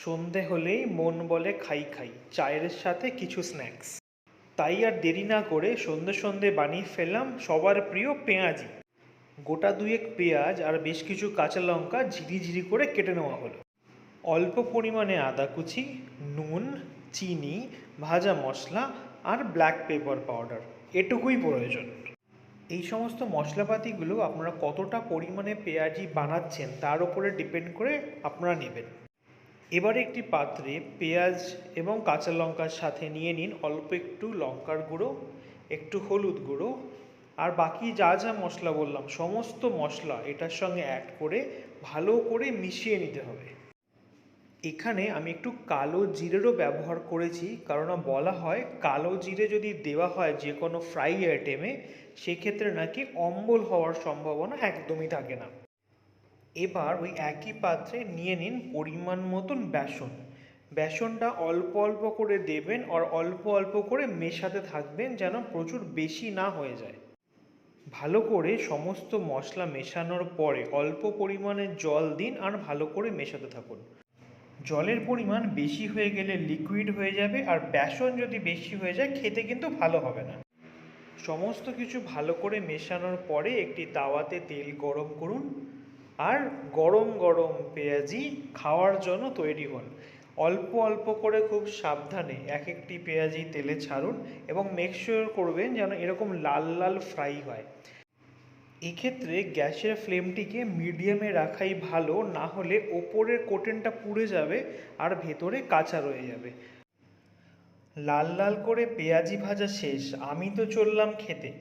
সন্ধে হলেই মন বলে খাই খাই, চায়ের সাথে কিছু স্ন্যাক্স। তাই আর দেরি না করে সন্ধে সন্ধে বানিয়ে ফেললাম সবার প্রিয় পেঁয়াজি। গোটা দুয়েক পেঁয়াজ আর বেশ কিছু কাঁচা লঙ্কা ঝিরিঝিরি করে কেটে নেওয়া হলো। অল্প পরিমাণে আদা কুচি, নুন, চিনি, ভাজা মশলা আর ব্ল্যাক পেপার পাউডার, এটুকুই প্রয়োজন। এই সমস্ত মশলাপাতিগুলো আপনারা কতটা পরিমাণে পেঁয়াজি বানাচ্ছেন তার উপরে ডিপেন্ড করে আপনারা নেবেন। এবারে একটি পাত্রে পেঁয়াজ এবং কাঁচা লঙ্কার সাথে নিয়ে নিন অল্প একটু লঙ্কার গুঁড়ো, একটু হলুদ গুঁড়ো, আর বাকি যা যা মশলা বললাম সমস্ত মশলা এটার সঙ্গে অ্যাড করে ভালো করে মিশিয়ে নিতে হবে। এখানে আমি একটু কালো জিরেরও ব্যবহার করেছি, কারণ বলা হয় কালো জিরে যদি দেওয়া হয় যে কোনো ফ্রাই আইটেমে সেক্ষেত্রে নাকি অম্বল হওয়ার সম্ভাবনা একদমই থাকে না। এবার ওই একই পাত্রে নিয়ে নিন পরিমাণ মতন বেসন। বেসনটা অল্প অল্প করে দেবেন আর অল্প অল্প করে মেশাতে থাকবেন যেন প্রচুর বেশি না হয়ে যায়। ভালো করে সমস্ত মশলা মেশানোর পরে অল্প পরিমাণে জল দিন আর ভালো করে মেশাতে থাকুন। জলের পরিমাণ বেশি হয়ে গেলে লিকুইড হয়ে যাবে, আর বেসন যদি বেশি হয়ে যায় খেতে কিন্তু ভালো হবে না। সমস্ত কিছু ভালো করে মেশানোর পরে একটি তাওয়াতে তেল গরম করুন আর গরম গরম পেঁয়াজি খাওয়ার জন্য তৈরি হন। অল্প অল্প করে খুব সাবধানে এক একটি পেঁয়াজি তেলে ছাড়ুন এবং মেক শিওর করবেন যেন এরকম লাল লাল ফ্রাই হয়। এক্ষেত্রে গ্যাসের ফ্লেমটিকে মিডিয়ামে রাখাই ভালো, না হলে ওপরের কোটেনটা পুড়ে যাবে আর ভেতরে কাঁচা রয়ে যাবে। লাল লাল করে পেঁয়াজি ভাজা শেষ, আমি তো চললাম খেতে।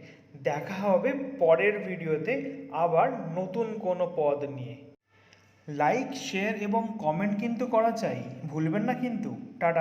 দেখা হবে পরের ভিডিওতে আবার নতুন কোনো পদ নিয়ে। লাইক, শেয়ার এবং কমেন্ট কিন্তু করা চাই, ভুলবেন না কিন্তু। টাটা।